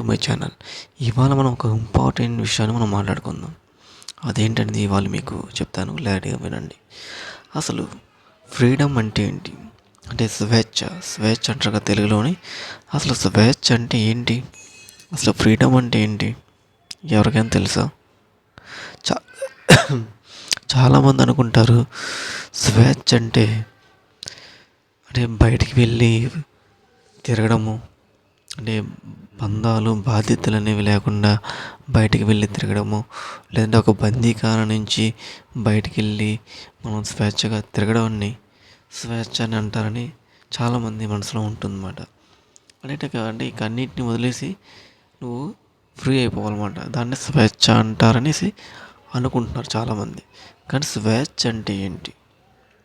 My channel. ఇవాళ మనం ఒక ఇంపార్టెంట్ విషయాన్ని మనం మాట్లాడుకుందాం. అదేంటనేది ఇవాళ మీకు చెప్తాను, క్లారిటీగా వినండి. అసలు ఫ్రీడమ్ అంటే ఏంటి? అంటే స్వేచ్ఛ. స్వేచ్ఛ అంటారు కదా తెలుగులోని. అసలు స్వేచ్ఛ అంటే ఏంటి? అసలు ఫ్రీడమ్ అంటే ఏంటి? ఎవరికైనా తెలుసా? చా చాలామంది అనుకుంటారు స్వేచ్ఛ అంటే బయటికి వెళ్ళి తిరగడము, అంటే బంధాలు బాధ్యతలు అనేవి లేకుండా బయటికి వెళ్ళి తిరగడము, లేదంటే ఒక బందీఖాన నుంచి బయటికి వెళ్ళి మనం స్వేచ్ఛగా తిరగడాన్ని స్వేచ్ఛ అని అంటారని చాలామంది మనసులో ఉంటుందన్నమాట. అంటే ఇక అన్నిటిని వదిలేసి నువ్వు ఫ్రీ అయిపోవాలన్నమాట. దాన్ని స్వేచ్ఛ అంటారనేసి అనుకుంటున్నారు చాలామంది. కానీ స్వేచ్ఛ అంటే ఏంటి?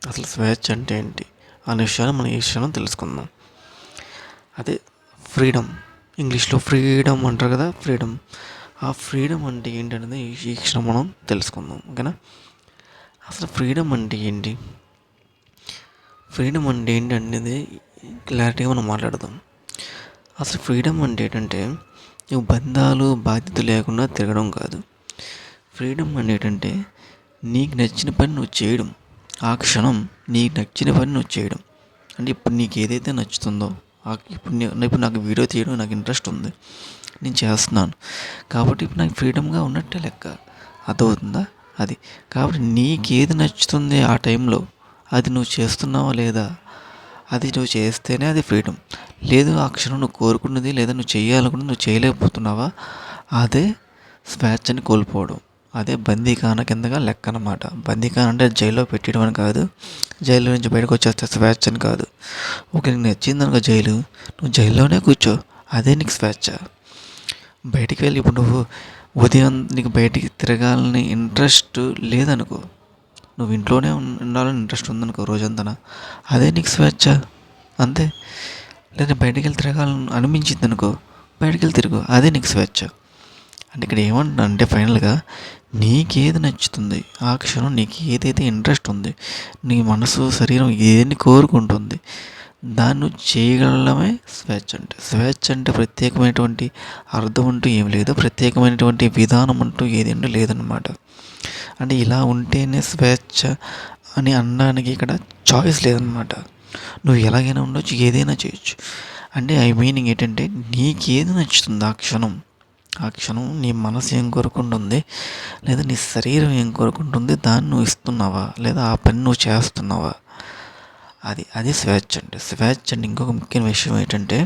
అసలు స్వేచ్ఛ అంటే ఏంటి అనే విషయాన్ని మనం ఈ క్షణం తెలుసుకుందాం. అదే ఫ్రీడమ్. ఇంగ్లీష్లో ఫ్రీడమ్ అంటారు కదా, ఫ్రీడమ్. ఆ ఫ్రీడమ్ అంటే ఏంటనేది ఈ క్షణం మనం తెలుసుకుందాం, ఓకేనా? అసలు ఫ్రీడమ్ అంటే ఏంటి? ఫ్రీడమ్ అంటే ఏంటి అనేది క్లారిటీగా మనం మాట్లాడదాం. అసలు ఫ్రీడమ్ అంటే ఏంటంటే నువ్వు బంధాలు బాధ్యత లేకుండా తిరగడం కాదు. ఫ్రీడమ్ అంటే ఏంటంటే నీకు నచ్చిన పని నువ్వు చేయడం. ఆ క్షణం నీకు నచ్చిన పని నువ్వు చేయడం. అంటే ఇప్పుడు నీకు ఏదైతే నచ్చుతుందో, ఇప్పుడు నాకు వీడియో తీయడం నాకు ఇంట్రెస్ట్ ఉంది, నేను చేస్తున్నాను కాబట్టి ఇప్పుడు నాకు ఫ్రీడమ్గా ఉన్నట్టే లెక్క. అర్థమవుతుందా? అది కాబట్టి నీకు ఏది నచ్చుతుంది ఆ టైంలో అది నువ్వు చేస్తున్నావా లేదా? అది నువ్వు చేస్తేనే అది ఫ్రీడమ్. లేదు ఆ క్షణం నువ్వు కోరుకున్నది లేదా నువ్వు చేయాలనుకున్నది నువ్వు చేయలేకపోతున్నావా, అదే స్వేచ్ఛని కోల్పోవడం. అదే బందీఖాన కిందగా లెక్క అన్నమాట. బందీఖాన అంటే జైల్లో పెట్టడం అని కాదు, జైల్లో నుంచి బయటకు వచ్చేస్తే స్వేచ్ఛ అని కాదు. ఓకే, నీకు నచ్చింది అనుకో జైలు, నువ్వు జైల్లోనే కూర్చో, అదే నీకు స్వేచ్ఛ. బయటికి వెళ్ళి ఇప్పుడు నువ్వు ఉదయం నీకు బయటికి తిరగాలని ఇంట్రెస్ట్ లేదనుకో, నువ్వు ఇంట్లోనే ఉండాలని ఇంట్రెస్ట్ ఉందనుకో రోజంతా, అదే నీకు స్వేచ్ఛ, అంతే. లేదా బయటికి వెళ్ళి తిరగాలని అనిపించింది అనుకో, బయటికి వెళ్ళి తిరుగు, అదే నీకు స్వేచ్ఛ. అంటే ఇక్కడ ఏమంటున్నా అంటే ఫైనల్గా నీకేది నచ్చుతుంది, ఆ క్షణం నీకు ఏదైతే ఇంట్రెస్ట్ ఉంది, నీ మనసు శరీరం ఏది కోరుకుంటుంది దాన్ని నువ్వు చేయగలమే స్వేచ్ఛ. అంటే స్వేచ్ఛ అంటే ప్రత్యేకమైనటువంటి అర్థం అంటూ ఏం లేదు, ప్రత్యేకమైనటువంటి విధానం అంటూ ఏదంటూ లేదన్నమాట. అంటే ఇలా ఉంటేనే స్వేచ్ఛ అని అనడానికి ఇక్కడ చాయిస్ లేదనమాట. నువ్వు ఎలాగైనా ఉండొచ్చు, ఏదైనా చేయొచ్చు. అంటే మీనింగ్ ఏంటంటే నీకేది నచ్చుతుంది ఆ క్షణం నీ మనసు ఏం కోరుకుంటుంది, లేదా నీ శరీరం ఏం కోరుకుంటుంది దాన్ని నువ్వు ఇస్తున్నావా, లేదా ఆ పని నువ్వు చేస్తున్నావా, అది స్వేచ్ఛ. అంటే స్వేచ్ఛ అంటే ఇంకొక ముఖ్యమైన విషయం ఏంటంటే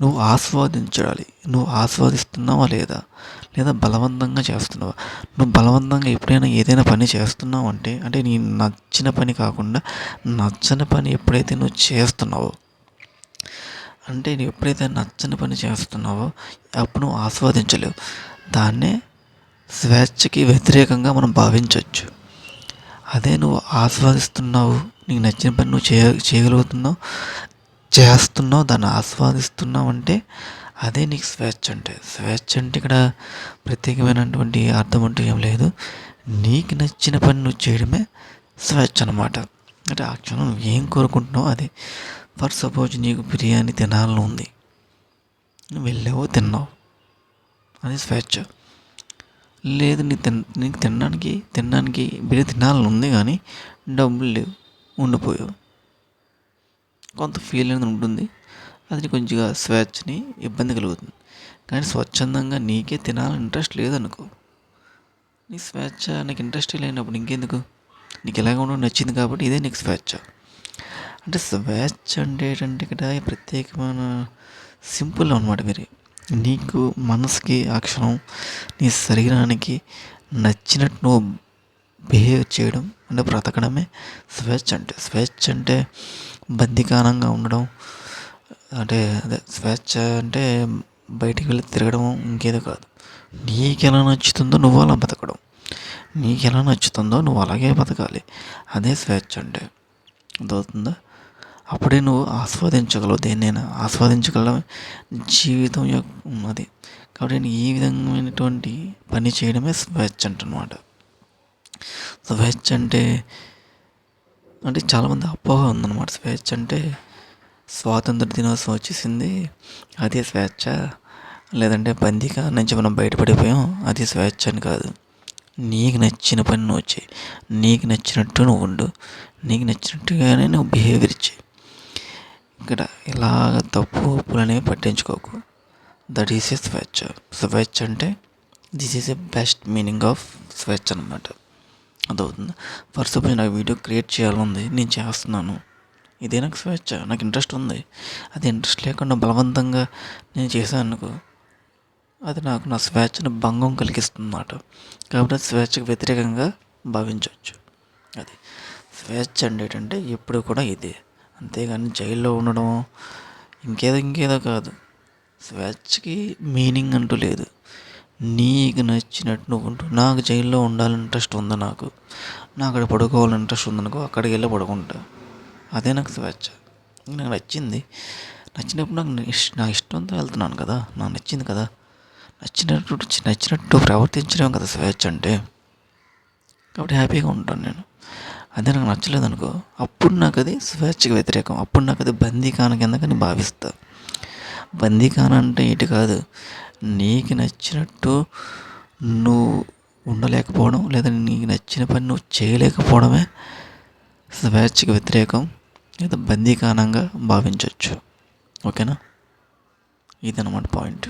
నువ్వు ఆస్వాదించాలి. నువ్వు ఆస్వాదిస్తున్నావా లేదా బలవంతంగా చేస్తున్నావా? నువ్వు బలవంతంగా ఎప్పుడైనా ఏదైనా పని చేస్తున్నావు అంటే నీ నచ్చిన పని కాకుండా నచ్చని పని ఎప్పుడైతే నువ్వు చేస్తున్నావో, అంటే నువ్వు ఎప్పుడైతే నచ్చని పని చేస్తున్నావో అప్పుడు నువ్వు ఆస్వాదించలేవు. దాన్నే స్వేచ్ఛకి వ్యతిరేకంగా మనం భావించవచ్చు. అదే నువ్వు ఆస్వాదిస్తున్నావు, నీకు నచ్చిన పని నువ్వు చేయగలుగుతున్నావు, చేస్తున్నావు, దాన్ని ఆస్వాదిస్తున్నావు అంటే అదే నీకు స్వేచ్ఛ. అంటే స్వేచ్ఛ అంటే ఇక్కడ ప్రత్యేకమైనటువంటి అర్థం అంటూ ఏం లేదు, నీకు నచ్చిన పని నువ్వు చేయడమే స్వేచ్ఛ అనమాట. అంటే ఆ క్షణం నువ్వు ఏం కోరుకుంటున్నావు అదే. ఫర్ సపోజ్ నీకు బిర్యానీ తినాలని ఉంది, నువ్వు వెళ్ళావు తిన్నావు, అది స్వేచ్ఛ. లేదు నీకు తినడానికి బిర్యానీ తినాలని ఉంది కానీ డబ్బులు లేవు, ఉండిపోయావు, కొంత ఫీల్ అనేది ఉంటుంది, అది కొంచెంగా స్వేచ్ఛని ఇబ్బంది కలుగుతుంది. కానీ స్వచ్ఛందంగా నీకే తినాలని ఇంట్రెస్ట్ లేదనుకో, నీ స్వేచ్ఛ నీకు ఇంట్రెస్ట్ లేనప్పుడు ఇంకెందుకు, నీకు ఎలాగ ఉండడం నచ్చింది కాబట్టి ఇదే నీకు స్వేచ్ఛ. అంటే స్వేచ్ఛ అంటే ఏంటంటే ఇక్కడ ప్రత్యేకమైన సింపుల్ అనమాట. మీరు నీకు మనసుకి ఆ క్షణం నీ శరీరానికి నచ్చినట్టు నువ్వు బిహేవ్ చేయడం అంటే బ్రతకడమే స్వేచ్ఛ. అంటే స్వేచ్ఛ అంటే బందీకానంగా ఉండడం అంటే అదే స్వేచ్ఛ అంటే బయటికి వెళ్ళి తిరగడం ఇంకేదో కాదు. నీకు ఎలా నచ్చుతుందో నువ్వు అలా బతకడం, నీకు ఎలా నచ్చుతుందో నువ్వు అలాగే బతకాలి, అదే స్వేచ్ఛ అంటే. అర్థమవుతుందా? అప్పుడే నువ్వు ఆస్వాదించగలవు, దేన్నైనా ఆస్వాదించగలమే జీవితం ఉన్నది. కాబట్టి నేను ఈ విధమైనటువంటి పని చేయడమే స్వేచ్ఛ అంటనమాట. స్వేచ్ఛ అంటే చాలామంది అపోహ ఉందన్నమాట. స్వేచ్ఛ అంటే స్వాతంత్ర దినోత్సవం వచ్చేసింది, అదే స్వేచ్ఛ లేదంటే బందీకానం నుంచి మనం బయటపడిపోయాం, అది స్వేచ్ఛ అని కాదు. నీకు నచ్చిన పని నువ్వు చేయి, నీకు నచ్చినట్టు నువ్వు ఉండు, నీకు నచ్చినట్టుగానే నువ్వు బిహేవియర్ చేయి. ఇక్కడ ఇలాగ తప్పు ఒప్పులు అనేవి పట్టించుకోకు. దట్ ఈస్ ఏ స్వేచ్ఛ. స్వేచ్ఛ అంటే this is a best meaning of స్వేచ్ఛ అనమాట. అదవుతుంది. ఫర్ సపోజ్ నాకు వీడియో క్రియేట్ చేయాలనుంది, నేను చేస్తున్నాను, ఇదే నాకు స్వేచ్ఛ. నాకు ఇంట్రెస్ట్ ఉంది. అది ఇంట్రెస్ట్ లేకుండా బలవంతంగా నేను చేశాను అనుకో, అది నాకు నా స్వేచ్ఛను భంగం కలిగిస్తుంది అన్నమాట. కాబట్టి అది స్వేచ్ఛకు వ్యతిరేకంగా భావించవచ్చు. అది స్వేచ్ఛ అంటే ఏంటంటే ఎప్పుడు కూడా ఇదే, అంతేగాని జైల్లో ఉండడం ఇంకేదో కాదు. స్వేచ్ఛకి మీనింగ్ అంటూ లేదు. నీకు నచ్చినట్టు నువ్వు ఉంటూ, నాకు జైల్లో ఉండాలని ఇంట్రెస్ట్ ఉంది, నాకు అక్కడ పడుకోవాలని ఇంట్రెస్ట్ ఉందనుకో, అక్కడికి వెళ్ళి పడుకుంటా. అదే నాకు స్వేచ్ఛ. నాకు నచ్చినప్పుడు నా ఇష్టంతో వెళ్తున్నాను కదా, నాకు నచ్చింది కదా, నచ్చినట్టు ప్రవర్తించడం కదా స్వేచ్ఛ అంటే. కాబట్టి హ్యాపీగా ఉంటాను నేను. అదే నాకు నచ్చలేదు అనుకో, అప్పుడు నాకు అది స్వేచ్ఛకి వ్యతిరేకం, అప్పుడు నాకు అది బందీకాన కింద కానీ భావిస్తా. బందీకాన అంటే ఇటు కాదు, నీకు నచ్చినట్టు నువ్వు ఉండలేకపోవడం, లేదా నీకు నచ్చిన పని నువ్వు చేయలేకపోవడమే స్వేచ్ఛకి వ్యతిరేకం, లేదా బందీకానంగా భావించవచ్చు. ఓకేనా? ఇదన్నమాట పాయింట్.